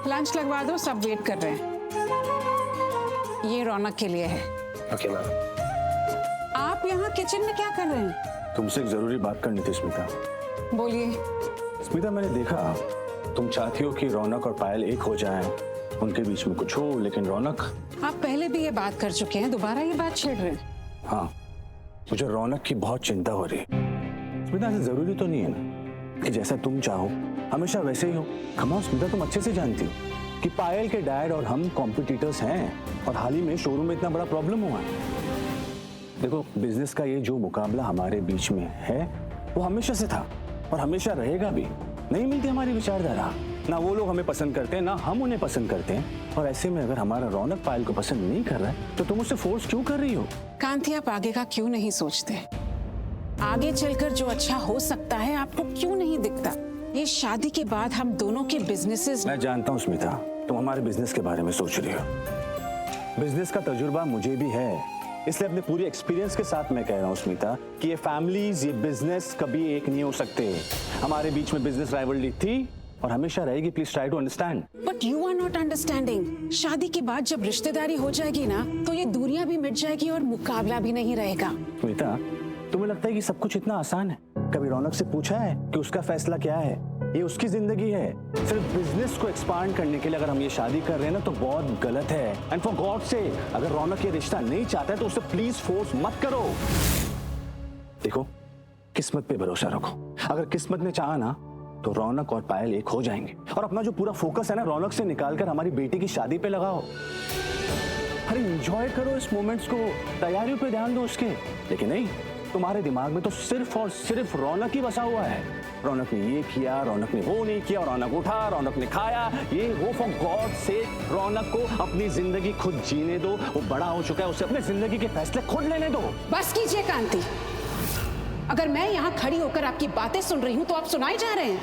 Lunch लगवा दो, सब वेट कर रहे हैं। ये रौनक के लिए है। Okay ma'am. आप यहाँ किचन में क्या कर रहे हैं? तुमसे एक जरूरी बात करनी थी स्मिता। बोलिए। स्मिता, मैंने देखा तुम चाहती हो कि रौनक और पायल एक हो जाएं, उनके बीच में कुछ हो, लेकिन रौनक। आप पहले भी ये बात कर चुके हैं, दोबारा ये बात छेड़ रहे हैं। हाँ, मुझे रौनक की बहुत चिंता हो रही है। स्मिता, ऐसा जरूरी तो नहीं है ना कि जैसा तुम चाहो हमेशा वैसे ही हो। कमाओ स्मिता, तुम अच्छे से जानती हो कि पायल के डैड और हम कॉम्पिटिटर्स हैं और हाल ही में शोरूम में इतना बड़ा प्रॉब्लम हुआ है। देखो, बिजनेस का ये जो मुकाबला हमारे बीच में है वो हमेशा से था और हमेशा रहेगा भी। नहीं मिलती हमारी विचारधारा, ना वो लोग हमें पसंद करते हैं ना हम उन्हें पसंद करते हैं। और ऐसे में अगर हमारा रौनक पायल को पसंद नहीं कर रहा है तो तुम उससे फोर्स क्यों कर रही हो? कांति, आप आगे का क्यों नहीं सोचते? आगे चलकर जो अच्छा हो सकता है आपको क्यों नहीं दिखता? ये शादी के बाद हम दोनों के बिजनेसेस। मैं जानता हूँ स्मिता, तुम हमारे बिजनेस के बारे में सोच रही हो। बिजनेस का तजुर्बा मुझे भी है, इसलिए अपने पूरी एक्सपीरियंस के साथ मैं कह रहा हूँ स्मिता कि ये फैमिलीज, ये बिजनेस कभी एक नहीं हो सकते। हमारे बीच में बिजनेस राइवलरी थी और हमेशा रहेगी। Please try to understand. But you are not understanding. शादी के बाद जब रिश्तेदारी हो जाएगी ना तो ये दूरियां भी मिट जाएगी और मुकाबला भी नहीं रहेगा। स्मिता, तुम्हें लगता है कि सब कुछ इतना आसान है? कभी रौनक से पूछा है कि उसका फैसला क्या है? ये उसकी जिंदगी है। सिर्फ बिजनेस को एक्सपांड करने के लिए अगर हम ये शादी कर रहे हैं ना तो बहुत गलत है। एंड फॉर गॉड से, अगर रौनक ये रिश्ता नहीं चाहता है तो उसे प्लीज फोर्स मत करो। देखो, किस्मत पे भरोसा रखो। अगर किस्मत ने चाहा ना तो रौनक और पायल एक हो जाएंगे। और अपना जो पूरा फोकस है ना रौनक से निकालकर हमारी बेटी की शादी पे लगाओ। अरे एंजॉय करो इस मोमेंट्स को, तैयारियों पे ध्यान दो उसके। लेकिन नहीं, तुम्हारे दिमाग में तो सिर्फ और सिर्फ रौनक ही बसा हुआ है। रौनक ने ये किया, रौनक ने वो नहीं किया, रौनक उठा, रौनक ने खाया, ये वो। फॉर गॉड से, रौनक को अपनी जिंदगी खुद जीने दो। वो बड़ा हो चुका है, उसे अपने जिंदगी के फैसले खुद लेने दो। बस कीजिए कांति। अगर मैं यहाँ खड़ी होकर आपकी बातें सुन रही हूँ तो आप सुनाए जा रहे हैं।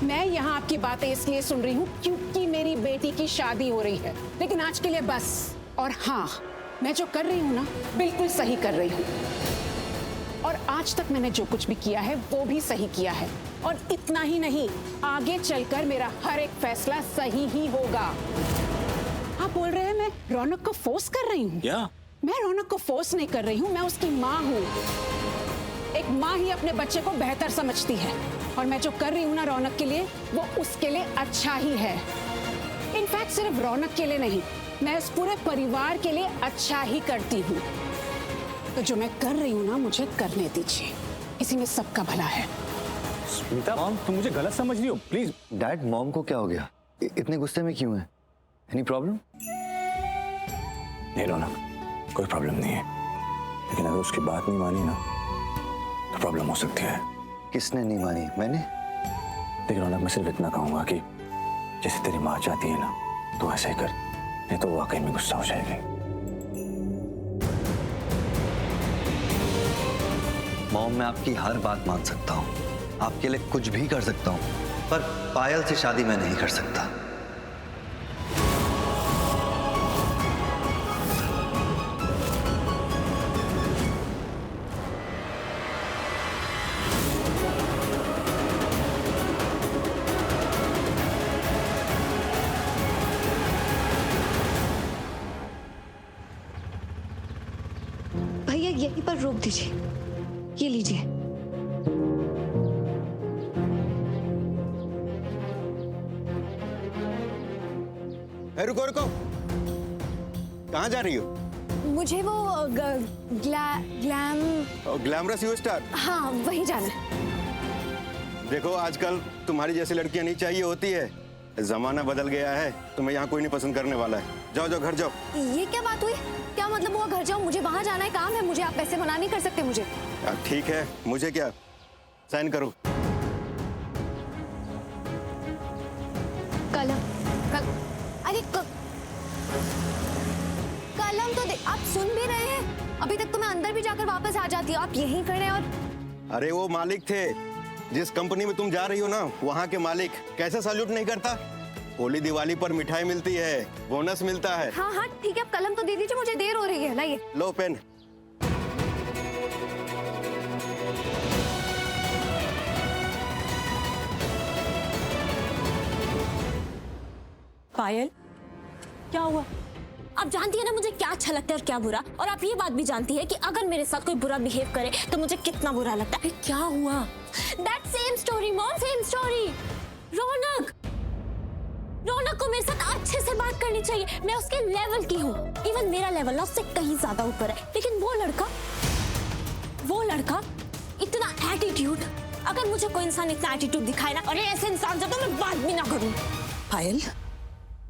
मैं यहाँ आपकी बातें इसलिए सुन रही हूँ क्योंकि मेरी बेटी की शादी हो रही है। लेकिन आज के लिए बस। और हाँ, मैं जो कर रही हूँ ना बिल्कुल सही कर रही हूँ। और आज तक मैंने जो कुछ भी किया है वो भी सही किया है। और इतना ही नहीं, आगे चलकर मेरा हर एक फैसला सही ही होगा। आप बोल रहे हैं मैं रौनक को फोर्स कर रही हूँ? मैं रौनक को फोर्स नहीं कर रही हूँ, मैं उसकी माँ हूँ। एक माँ ही अपने बच्चे को बेहतर समझती है। और मैं जो कर रही हूँ ना रौनक के लिए, वो उसके लिए अच्छा ही है। इनफैक्ट सिर्फ रौनक के लिए नहीं, मैं इस पूरे परिवार के लिए अच्छा ही करती हूँ। तो जो मैं कर रही हूँ ना मुझे करने दीजिए, इसी में सबका भला है। स्मिता, मॉम, तुम मुझे गलत समझ रही हो, प्लीज। डैड, मॉम को क्या हो गया? इतने गुस्से में क्यों है? Any problem? नहीं रौनक, कोई प्रॉब्लम नहीं है। लेकिन अगर उसकी बात नहीं मानी ना तो प्रॉब्लम हो सकती है। किसने नहीं मानी? मैंने? देखिए रौनक, मैं सिर्फ इतना कहूंगा कि जैसे तेरी माँ चाहती है ना तो ऐसा ही कर, नहीं तो वाकई में गुस्सा हो जाएगी। मॉम, मैं आपकी हर बात मान सकता हूँ, आपके लिए कुछ भी कर सकता हूँ, पर पायल से शादी मैं नहीं कर सकता। भैया यहीं पर रोक दीजिए, ये लीजिए। रुको रुको, कहाँ जा रही हो? मुझे वो ग्लैमरस यू स्टार? हाँ, वहीं जाना है। देखो, आजकल तुम्हारी जैसी लड़कियां नहीं चाहिए होती है। जमाना बदल गया है, तुम्हें यहाँ कोई नहीं पसंद करने वाला है। जाओ जाओ, घर जाओ। ये क्या बात हुई? क्या मतलब हुआ घर जाओ? मुझे वहाँ जाना है, काम है मुझे। आप पैसे मना नहीं कर सकते मुझे। ठीक है, मुझे क्या, साइन करो। कलम अरे कलम तो आप सुन भी रहे हैं? अभी तक तो मैं अंदर भी जाकर वापस आ जाती हूँ, आप यहीं खड़े हैं। और अरे वो मालिक थे, जिस कंपनी में तुम जा रही हो ना, वहाँ के मालिक कैसे सैल्यूट नहीं करता? होली दिवाली पर मिठाई मिलती है, बोनस मिलता है। हाँ हाँ ठीक है, आप कलम तो दे दीजिए, मुझे देर हो रही है। लाइए। लो पेन। पायल, क्या हुआ? आप जानती है ना मुझे क्या अच्छा लगता है और क्या बुरा, और आप ये बात भी जानती है कि अगर मेरे साथ कोई बुरा बिहेव करे तो मुझे कितना बुरा लगता है। क्या हुआ? That same story, mom, same story. रौनक को मेरे साथ अच्छे से बात करनी चाहिए। मैं उसके लेवल की हूँ। इवन मेरा लेवल ना उससे कहीं ज्यादा ऊपर है, लेकिन वो लड़का इतना एटीट्यूड। अगर मुझे कोई इंसान इतना एटीट्यूड दिखाए ना, और ये ऐसे इंसान से तो मैं बात भी ना करूँ। पायल,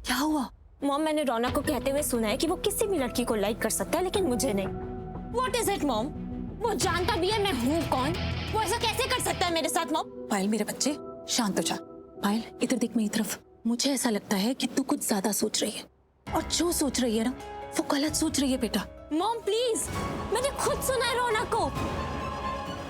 क्या हुआ? मॉम, मैंने रौनक को कहते हुए सुना है कि वो किसी भी लड़की को लाइक कर सकता है, लेकिन मुझे नहीं। What is it, mom? वो जानता भी है मैं हूँ कौन। वो ऐसा कैसे कर सकता है मेरे साथ, मॉम? पायल मेरे बच्चे, शांत हो जा। पायल इधर देख मेरी तरफ। मुझे ऐसा लगता है कि तू कुछ ज्यादा सोच रही है, और जो सोच रही है ना वो गलत सोच रही है बेटा। मॉम प्लीज, मैंने खुद सुना है रौनक को,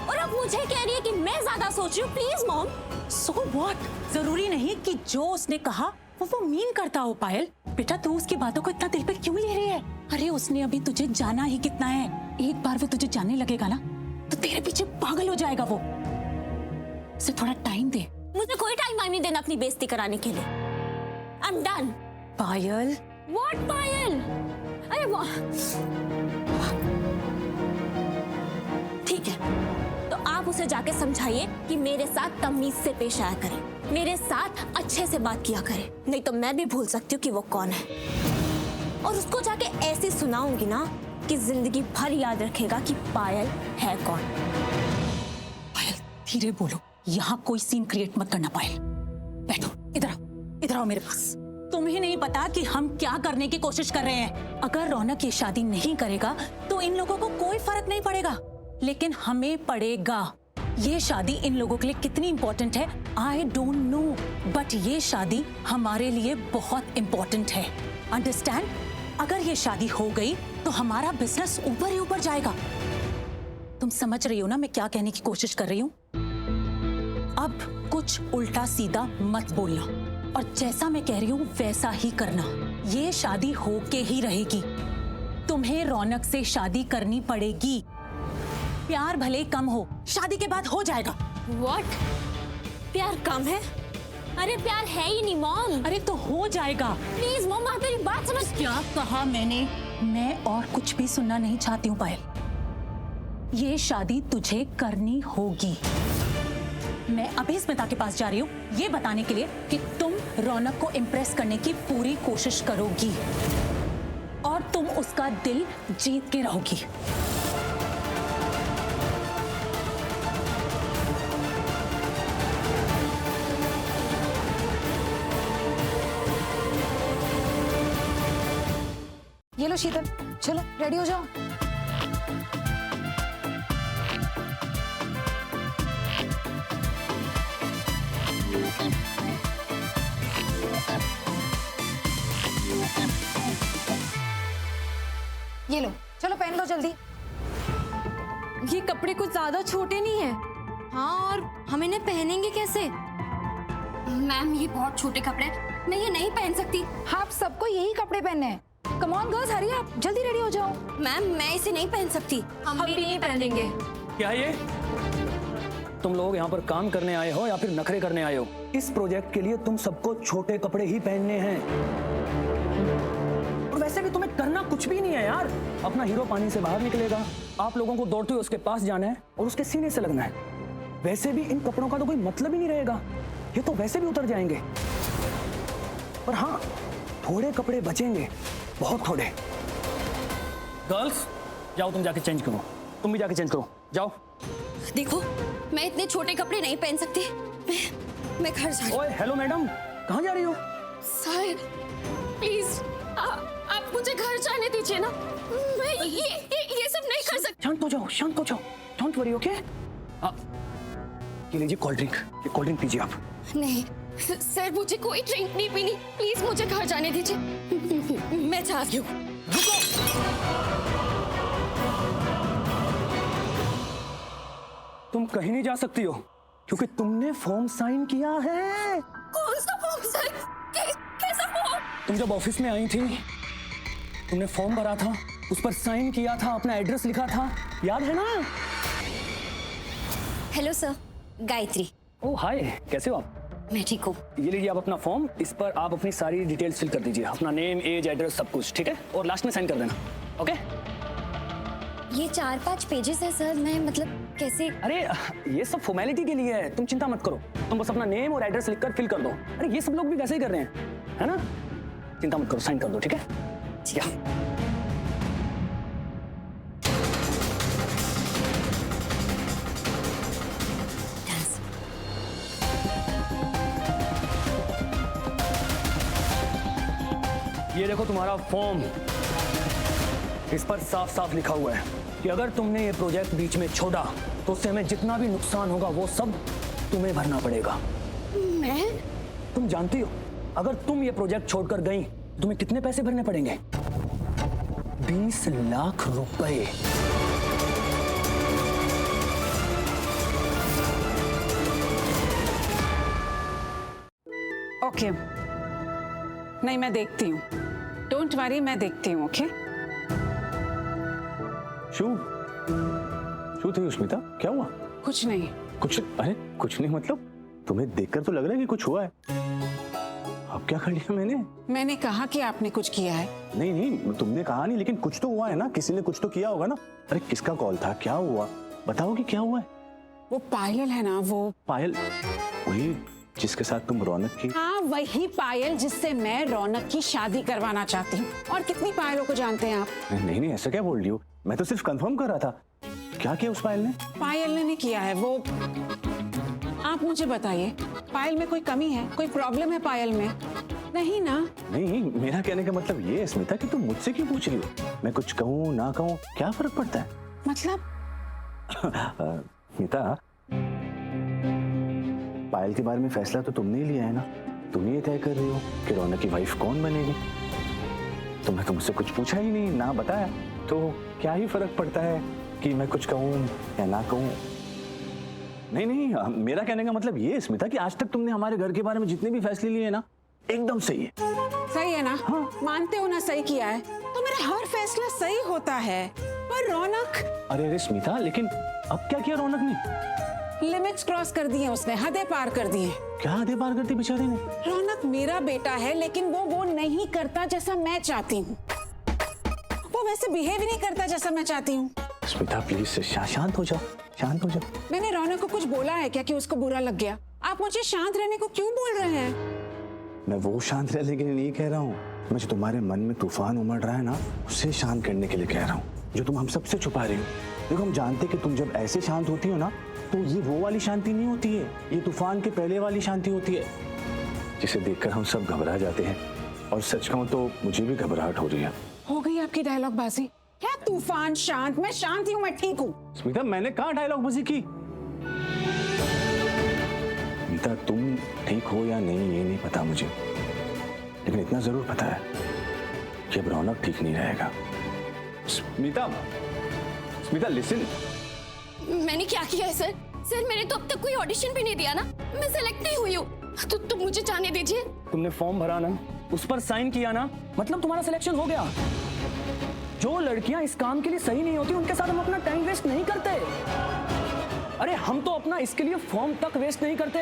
और अब मुझे कह रही है कि मैं ज्यादा सोच रही हूँ। Please mom. So what? जरूरी नहीं कि जो उसने कहा वो मीन करता हो। पायल बेटा, तू उसकी बातों को इतना दिल पे क्यों ले रही है? अरे उसने अभी तुझे जाना ही कितना है। एक बार वो तुझे जानने लगेगा ना तो तेरे पीछे पागल हो जाएगा वो। उसे थोड़ा टाइम दे। मुझे कोई टाइम नहीं देना अपनी बेइज्जती कराने के लिए। I'm done. पायल। What पायल? अरे ठीक है, तो आप उसे जाके समझाइए कि मेरे साथ तमीज से पेश आया करे, मेरे साथ अच्छे से बात किया करे, नहीं तो मैं भी भूल सकती हूँ कि वो कौन है। और उसको जाके ऐसे सुनाऊंगी ना कि जिंदगी भर याद रखेगा कि पायल है कौन। पायल धीरे बोलो, यहाँ कोई सीन क्रिएट मत करना। पायल बैठो, इधर आओ मेरे पास। तुम्हें नहीं पता कि हम क्या करने की कोशिश कर रहे हैं। अगर रौनक ये शादी नहीं करेगा तो इन लोगों को कोई फर्क नहीं पड़ेगा, लेकिन हमें पड़ेगा। ये शादी इन लोगों के लिए कितनी इंपॉर्टेंट है आई डोंट नो, बट ये शादी हमारे लिए बहुत इंपॉर्टेंट है। अंडरस्टैंड? अगर ये शादी हो गई तो हमारा बिजनेस ऊपर ही ऊपर जाएगा। तुम समझ रही हो ना मैं क्या कहने की कोशिश कर रही हूँ? अब कुछ उल्टा सीधा मत बोलना, और जैसा मैं कह रही हूँ वैसा ही करना। ये शादी होके ही रहेगी। तुम्हें रौनक से शादी करनी पड़ेगी। प्यार भले कम हो, शादी के बाद हो जाएगा। What? प्यार कम है? अरे प्यार है ही नहीं मॉम। अरे तो हो जाएगा। प्लीज मॉम, आप मेरी बात समझ। क्या कहा मैंने? मैं और कुछ भी सुनना नहीं चाहती हूँ पायल। ये शादी तुझे करनी होगी। मैं अभी स्मिता के पास जा रही हूँ ये बताने के लिए कि तुम रौनक को इम्प्रेस करने की पूरी कोशिश करोगी और तुम उसका दिल जीत के रहोगी। ये लो शीतल, चलो रेडी हो जाओ। ये लो, चलो पहन लो जल्दी। ये कपड़े कुछ ज्यादा छोटे नहीं है। हाँ, और हम इन्हें पहनेंगे कैसे? मैम ये बहुत छोटे कपड़े हैं, मैं ये नहीं पहन सकती। आप सबको यही कपड़े पहनने हैं। कम ऑन गर्ल्स, हरी आप, जल्दी रेडी हो जाओ। मैम मैं इसे नहीं पहन सकती। हम भी नहीं पहनेंगे। क्या ये तुम लोग यहाँ पर काम करने आए हो या फिर नखरे करने आए हो? इस प्रोजेक्ट के लिए तुम सबको छोटे कपड़े ही पहनने हैं। और वैसे भी तुम्हें करना कुछ भी नहीं है यार। अपना हीरो पानी से बाहर निकलेगा, आप लोगों को दौड़ते हुए उसके पास जाना है और उसके सीने से लगना है। वैसे भी इन कपड़ों का तो कोई मतलब ही नहीं रहेगा, ये तो वैसे भी उतर जाएंगे। पर हाँ, थोड़े कपड़े बचेंगे, बहुत थोड़े। गर्ल्स जाओ, तुम जाके चेंज करो। तुम भी जाके चेंज करो, जाओ। देखो मैं इतने छोटे कपड़े नहीं पहन सकती। मैं घर जा रही हूँ। ओए हेलो मैडम, कहाँ जा रही हो? सर प्लीज आप मुझे घर जाने दीजिए ना। मैं ये सब नहीं कर सकती। शांत हो जाओ, शांत हो जाओ, डोंट वरी, ओके? ये लीजिए कोल्ड ड्रिंक, ये कोल्ड ड्रिंक पीजिए आप। नहीं सर, मुझे कोई ड्रिंक नहीं पीनी, प्लीज मुझे घर जाने दीजिए। मैं चाहती हूँ। तुम कहीं नहीं जा सकती हो क्योंकि तुमने फॉर्म साइन किया है। कौन सा फॉर्म सर? कैसा फॉर्म? तुम जब ऑफिस में आई थी तुमने फॉर्म भरा था, उस पर साइन किया था, अपना एड्रेस लिखा था, याद है ना? Hello sir, Gayatri. Oh hi, कैसे हो आप? मैं ठीक हूँ। ये लीजिए आप अपना फॉर्म, इस पर आप अपनी सारी डिटेल्स फिल कर दीजिए, अपना नेम, एज, एड्रेस, सब कुछ, ठीक है? और लास्ट में साइन कर देना, ओके? ये 4-5 पेजेस है सर, मैं मतलब कैसे? अरे ये सब फॉर्मेलिटी के लिए है, तुम चिंता मत करो, तुम बस अपना नेम और एड्रेस लिखकर फिल कर दो। अरे ये सब लोग भी वैसे ही कर रहे हैं, है ना? चिंता मत करो, साइन कर दो, ठीक है? या ये देखो तुम्हारा फॉर्म, इस पर साफ साफ लिखा हुआ है कि अगर तुमने ये प्रोजेक्ट बीच में छोड़ा तो उससे हमें जितना भी नुकसान होगा वो सब तुम्हें भरना पड़ेगा। मैं? तुम जानती हो अगर तुम ये प्रोजेक्ट छोड़कर गई तुम्हें कितने पैसे भरने पड़ेंगे? 20 लाख रुपए। ओके, नहीं मैं देखती हूँ, डोंट वरी, मैं देखती हूँ। ओके शू थी स्मिता, क्या हुआ? कुछ नहीं। अरे कुछ नहीं मतलब? तुम्हें देखकर तो लग रहा है कि कुछ हुआ है। अब क्या कर लिया मैंने कहा कि आपने कुछ किया है। नहीं नहीं, तुमने कहा नहीं, लेकिन कुछ तो हुआ है ना, किसी ने कुछ तो किया होगा ना। अरे किसका कॉल था, क्या हुआ, बताओ कि क्या हुआ है? वो पायल है ना, वो पायल, वही जिसके साथ तुम रौनक की? हाँ वही पायल जिससे मैं रौनक की शादी करवाना चाहती हूँ। और कितनी पायलों को जानते हैं आप? नहीं नहीं, ऐसा क्या बोल रही हो, मैं तो सिर्फ कंफर्म कर रहा था। क्या किया उस पायल ने? पायल ने नहीं किया है वो। आप मुझे बताइए, पायल में कोई कमी है, कोई प्रॉब्लम है पायल में? नहीं ना? नहीं, मेरा कहने का मतलब ये है स्मिता कि तुम मुझसे क्यों पूछ रही हो? मैं कुछ कहूँ ना कहूँ क्या फर्क पड़ता है? मतलब स्मिता, पायल के बारे में फैसला तो तुमने ही लिया है ना, तुम ही ये तय कर रही हो कि रौनक की वाइफ कौन बनेगी। तुमने तो मुझसे कुछ पूछा ही नहीं, ना बताया, तो क्या ही फर्क पड़ता है कि मैं कुछ कहूँ या ना कहूँ? नहीं नहीं, मेरा कहने का मतलब ये स्मिता कि आज तक तुमने हमारे घर के बारे में जितने भी फैसले लिए ना, एकदम सही है। सही है ना? हाँ। मानते हो ना सही किया है? तो मेरा हर फैसला सही होता है। पर रौनक, अरे स्मिता, लेकिन अब क्या किया रौनक ने? लिमिट्स क्रॉस कर दी है उसने, हदें पार कर दी है। क्या हदें पार करती बेचारे ने? रौनक मेरा बेटा है, लेकिन वो नहीं करता जैसा मैं चाहती हूँ। वो वैसे बिहेव ही नहीं करता जैसा मैं चाहती हूँ। स्मिता प्लीज शांत हो जाओ, शांत हो जाओ। मैंने रौनक को कुछ बोला है क्या कि उसको बुरा लग गया? आप मुझे शांत रहने को क्यों बोल रहे हैं? मैं वो शांत रहने के लिए नहीं कह रहा हूँ, मैं जो तुम्हारे मन में तूफान उमड़ रहा है ना, उसे शांत करने के लिए कह रहा हूँ, जो तुम हम सबसे छुपा रही हो। देखो, हम जानते कि तुम जब ऐसे शांत होती हो ना, तो ये वो वाली शांति नहीं होती है, ये तूफान के पहले वाली शांति होती है, जिसे देखकर हम सब घबरा जाते हैं। और सच कहूं तो मुझे भी घबराहट हो रही है। हो गई आपकी डायलॉग बाजी? क्या तूफान शांत? मैं शांत ही हूँ, मैं ठीक हूँ। स्मिता, मैंने कहाँ डायलॉग बाजी की? स्मिता, तुम ठीक हो या नहीं ये नहीं पता मुझे, लेकिन इतना जरूर पता है कि अब रौनक ठीक नहीं रहेगा। स्मिता, स्मिता लिसन। मैंने क्या किया है सर? सर मैंने तो अब तक कोई ऑडिशन भी नहीं दिया ना, मैं सेलेक्ट नहीं हुई हूँ, तो मुझे जाने दीजिए। तुमने फॉर्म भरा ना, उस पर साइन किया ना, मतलब तुम्हारा सिलेक्शन हो गया। जो लड़कियां इस काम के लिए सही नहीं होती उनके साथ हम अपना टाइम वेस्ट नहीं करते। अरे हम तो अपना इसके लिए फॉर्म तक वेस्ट नहीं करते।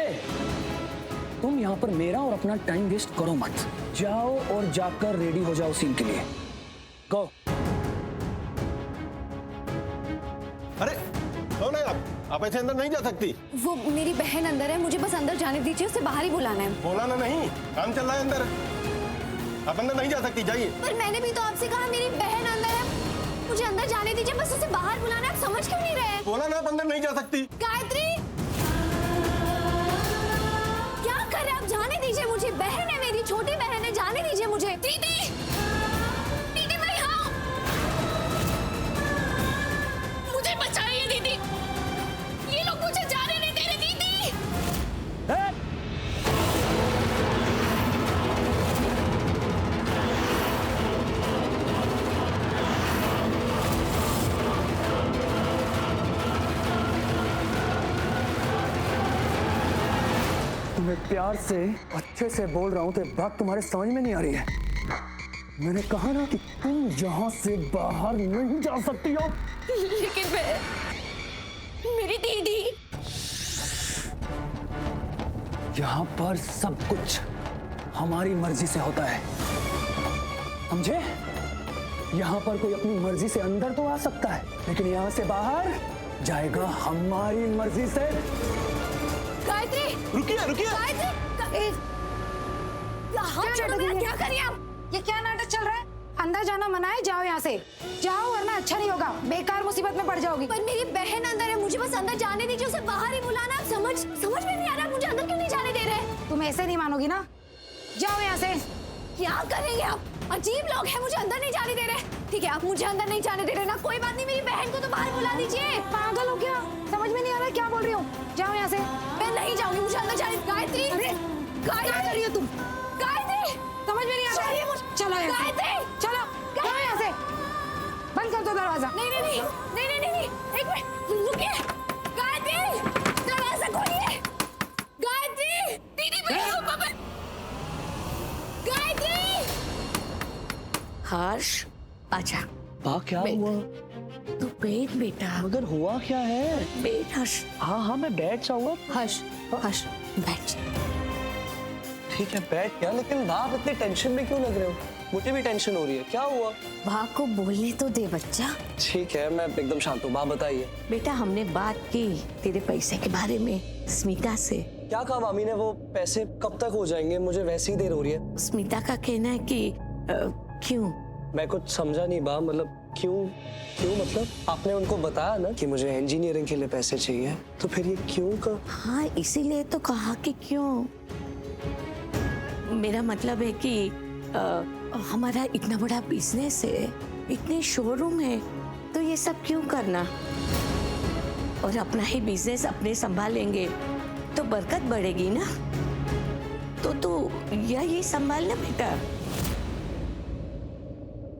तुम यहाँ पर मेरा और अपना टाइम वेस्ट करो मत, जाओ और जाकर रेडी हो जाओ सीन के लिए। गो। अरे कौन है आप ऐसे अंदर नहीं जा सकती। वो मेरी बहन अंदर है, मुझे बस अंदर जाने दीजिए, उसे बाहर ही बुलाना है। बुलाना नहीं, काम चल रहा है अंदर, आप अंदर नहीं जा सकती, जाइए। पर मैंने भी तो आपसे कहा मेरी बहन अंदर है, मुझे अंदर जाने दीजिए, बस उसे बाहर बुलाना है। आप समझ क्यों नहीं रहे? बोला ना आप अंदर नहीं जा सकती। गायत्री, क्या कर रहे हैं आप? जाने दीजिए मुझे, बहन है मेरी, छोटी बहन है, जाने दीजिए मुझे। दीदी, दीदी मैं यहाँ हूँ, मुझे बचाइए दीदी, ये लोग मुझे जाने नहीं दे रहे। दीदी मैं प्यार से अच्छे से बोल रहा हूँ तो बात तुम्हारे समझ में नहीं आ रही है। मैंने कहा ना कि तुम यहाँ से बाहर नहीं जा सकती हो। लेकिन मेरी दीदी, यहाँ पर सब कुछ हमारी मर्जी से होता है, समझे? यहाँ पर कोई अपनी मर्जी से अंदर तो आ सकता है, लेकिन यहाँ से बाहर जाएगा हमारी मर्जी से। गायत्री रुकिए रुकिए। गायत्री हाथ छोड़ो मेरा, क्या करिए आप? ये क्या नाटक चल रहा है? अंदर जाना मना है, जाओ यहाँ से जाओ, वरना अच्छा नहीं होगा, बेकार मुसीबत में पड़ जाओगी। पर मेरी बहन अंदर है, मुझे बस अंदर जाने दीजिए, उसे बाहर ही बुलाना। आप समझ में नहीं आ रहा, मुझे अंदर क्यों नहीं जाने दे रहे? तुम ऐसे नहीं मानोगी ना, जाओ यहाँ से। क्या करेंगे आप? अजीब लोग हैं, मुझे अंदर नहीं जाने दे रहे। ठीक है, आप मुझे अंदर नहीं जाने दे रहे ना, कोई बात नहीं, मेरी बहन को तो बाहर बुला दीजिए। पागल हो क्या? समझ में नहीं आ रहा क्या बोल रही हो? जाओ यहाँ से। मैं नहीं जाऊंगी, मुझे अंदर जाने। गायत्री, अरे क्या कर रही हो तुम? गायत्री, समझ में नहीं आ रहा? चलो यहाँ से, गायत्री, चलो जाओ यहाँ से, बंद कर दो दरवाजा। नहीं नहीं नहीं नहीं नहीं नहीं, एक मिनट रुकिए। गायत्री, दरवाजा खोलिए। गायत्री, दीदी भैया, पापा। गायत्री, हर्ष, आजा। वाह, क्या हुआ? तू बैठ बेटा। मगर हुआ क्या है? बैठ हर्ष। हाँ हाँ, मैं बैठ जाऊंगा। हर्ष, हर्ष, बैठ। ठीक है, बैठ गया, लेकिन आप इतने टेंशन में क्यों लग रहे हो? मुझे भी टेंशन हो रही है, क्या हुआ? वाह को बोलने तो दे बच्चा। ठीक है, मैं एकदम शांत हूँ, बताइए। बेटा, हमने बात की तेरे पैसे के बारे में स्मिता से। क्या कहा मामी ने? वो पैसे कब तक हो जाएंगे? मुझे वैसे ही देर हो रही है। स्मिता का कहना है कि क्यों? मैं कुछ समझा नहीं बा, मतलब क्यों मतलब? आपने उनको बताया ना कि मुझे इंजीनियरिंग के लिए पैसे चाहिए, तो फिर ये क्यों का? हाँ, इसीलिए तो कहा कि क्यों। मेरा मतलब है कि हमारा इतना बड़ा बिजनेस है, इतने शोरूम है, तो ये सब क्यों करना? और अपना ही बिजनेस अपने संभालेंगे तो बरकत बढ़ेगी ना। तो तू यही संभालना बेटा।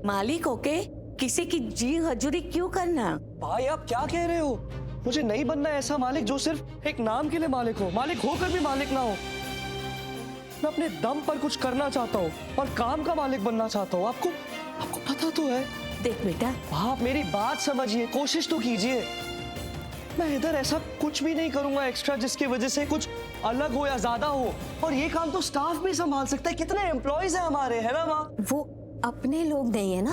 मालिक होके किसी की जी हजूरी क्यों करना? भाई, आप क्या कह रहे हो? मुझे नहीं बनना ऐसा मालिक जो सिर्फ एक नाम के लिए मालिक हो, मालिक होकर भी मालिक ना हो। मैं अपने दम पर कुछ करना चाहता हूँ और काम का मालिक बनना चाहता हूँ। आपको पता तो है। देख बेटा, आप मेरी बात समझिए, कोशिश तो कीजिए। मैं इधर ऐसा कुछ भी नहीं करूंगा एक्स्ट्रा जिसकी वजह से कुछ अलग हो या ज्यादा हो। और ये काम तो स्टाफ भी संभाल सकता है। कितने एम्प्लॉइज हैं हमारे, है ना माँ? वो अपने लोग नहीं है ना,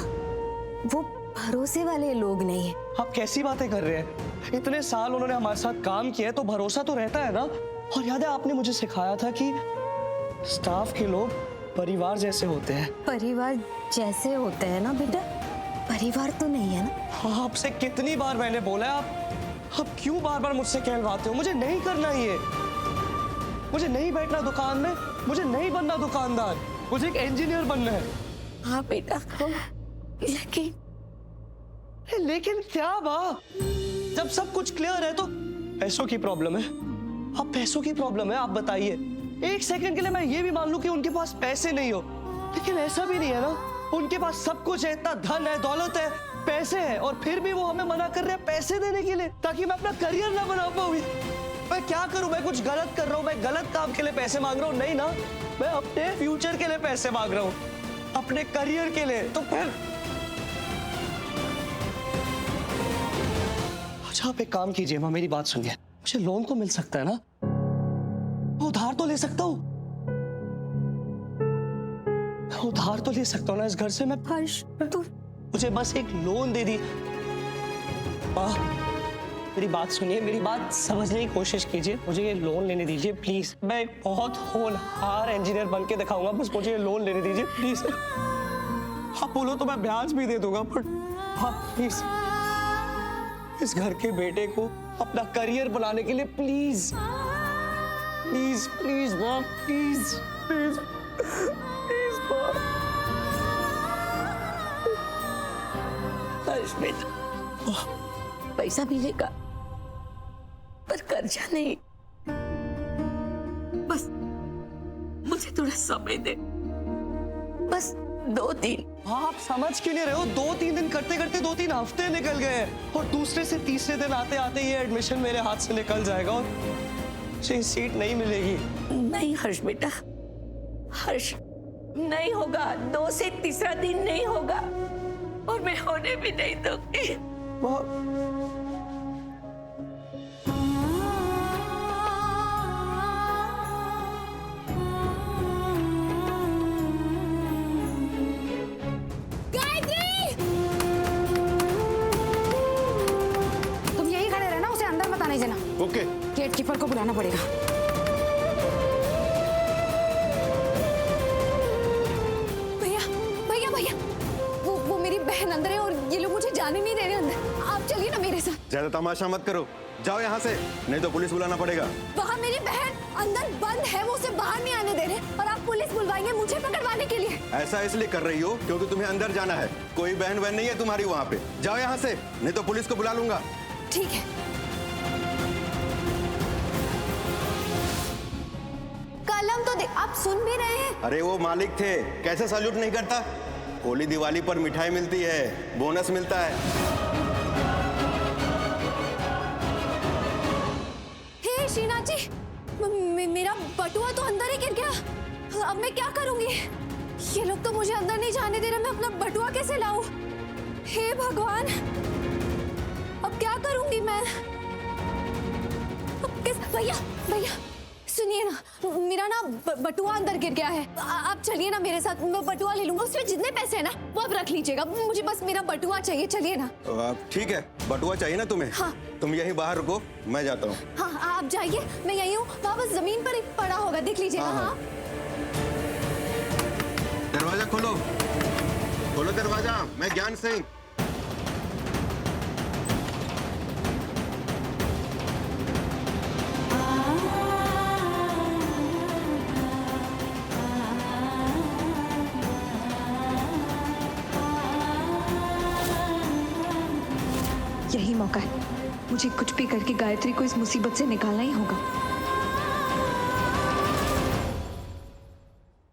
वो भरोसे वाले लोग नहीं है। आप कैसी बातें कर रहे हैं? इतने साल उन्होंने हमारे साथ काम किया है, तो भरोसा तो रहता है ना। और याद है, आपने मुझे सिखाया था कि स्टाफ के लोग परिवार जैसे होते हैं। परिवार जैसे होते हैं ना बेटा, परिवार तो नहीं है ना। आपसे कितनी बार मैंने बोला है, आप क्यों बार बार मुझसे कहलवाते हो? मुझे नहीं करना ये, मुझे नहीं बैठना दुकान में, मुझे नहीं बनना दुकानदार, मुझे एक इंजीनियर बनना है। हाँ बेटा, लेकिन क्या बा? जब सब कुछ क्लियर है तो पैसों की प्रॉब्लम है। अब पैसों की प्रॉब्लम है, आप बताइए। एक सेकंड के लिए मैं ये भी मान लूं कि उनके पास पैसे नहीं हो, लेकिन ऐसा भी नहीं है ना। उनके पास सब कुछ है, इतना धन है, दौलत है, पैसे है, और फिर भी वो हमें मना कर रहे हैं पैसे देने के लिए, ताकि मैं अपना करियर ना बना पाऊं। मैं क्या करूं? मैं कुछ गलत कर रहा हूं? मैं गलत काम के लिए पैसे मांग रहा हूं? नहीं ना, मैं अपने फ्यूचर के लिए पैसे मांग रहा हूं, अपने करियर के लिए। तो फिर अच्छा, आप एक काम कीजिए माँ, मेरी बात सुनिए। मुझे लोन तो मिल सकता है ना? उधार तो ले सकता हूँ, उधार तो ले सकता हूँ ना इस घर से मैं। हर्ष, तू मुझे बस एक लोन दे दी। माँ, मेरी बात सुनिए, मेरी बात समझने की कोशिश कीजिए। मुझे ये लोन लेने दीजिए प्लीज। मैं एक बहुत होनहार इंजीनियर बन के दिखाऊंगा, बस मुझे ये लोन लेने दीजिए प्लीज। आप बोलो तो मैं ब्याज भी दे दूंगा, बट हाँ प्लीज, इस घर के बेटे को अपना करियर बनाने के लिए प्लीज प्लीज प्लीज माँ, प्लीज प्लीज प्लीज माँ। हर्ष बेटा, पैसा मिलेगा पर कर्जा नहीं। बस मुझे थोड़ा समय दे, बस 2 दिन। आप समझ क्यों नहीं रहे हो? 2-3 दिन करते करते 2-3 हफ्ते निकल गए, और दूसरे से तीसरे दिन आते आते ये एडमिशन मेरे हाथ से निकल जाएगा और मुझे सीट नहीं मिलेगी। नहीं हर्ष बेटा, हर्ष नहीं होगा। 2 से तीसरा दिन नहीं होगा, और मैं होने भी नहीं दूंगी। गायत्री! तुम यही खड़े रहना, उसे अंदर मत आने देना। ओके। गेट कीपर को बुलाना पड़ेगा। भैया भैया भैया, वो मेरी बहन अंदर है और ये लोग मुझे जाने नहीं दे रहे अंदर। आप चलिए ना मेरे साथ। ज्यादा तमाशा मत करो, जाओ यहाँ से, नहीं तो पुलिस बुलाना पड़ेगा। वहाँ मेरी बहन अंदर बंद है, वो उसे बाहर नहीं आने दे रहे और आप पुलिस बुलवाएंगे मुझे पकड़वाने के लिए। ऐसा इसलिए कर रही हो क्योंकि तुम्हें अंदर जाना है। कोई बहन बहन नहीं है तुम्हारी वहाँ पे। जाओ यहाँ से, नहीं तो पुलिस को बुला लूंगा। ठीक है। कलम तो दे, आप सुन भी रहे हैं? अरे वो मालिक थे, कैसे सैल्यूट नहीं करता? होली दिवाली पर मिठाई मिलती है, बोनस मिलता है। हे श्रीनाथ जी, मेरा बटुआ तो अंदर ही गिर गया। अब मैं क्या करूंगी? ये लोग तो मुझे अंदर नहीं जाने दे रहे, मैं अपना बटुआ कैसे लाऊं? हे भगवान, अब क्या करूंगी मैं? अब भैया भैया सुनिए ना, मेरा ना बटुआ अंदर गिर गया है। आप चलिए ना मेरे साथ, मैं बटुआ ले लूंगा। उसमें जितने पैसे हैं ना वो आप रख लीजिएगा, मुझे बस मेरा बटुआ चाहिए। चलिए ना। ठीक है, बटुआ चाहिए ना तुम्हें? हाँ। तुम यहीं बाहर रुको, मैं जाता हूँ। हाँ आप जाइए, मैं यही हूँ। वहाँ बस जमीन पर ही पड़ा होगा, देख लीजिएगा। हाँ, हाँ। दरवाजा खोलो, खोलो दरवाजा। मैं ज्ञान सिंह। यही मौका है, मुझे कुछ भी करके गायत्री को इस मुसीबत से निकालना ही होगा।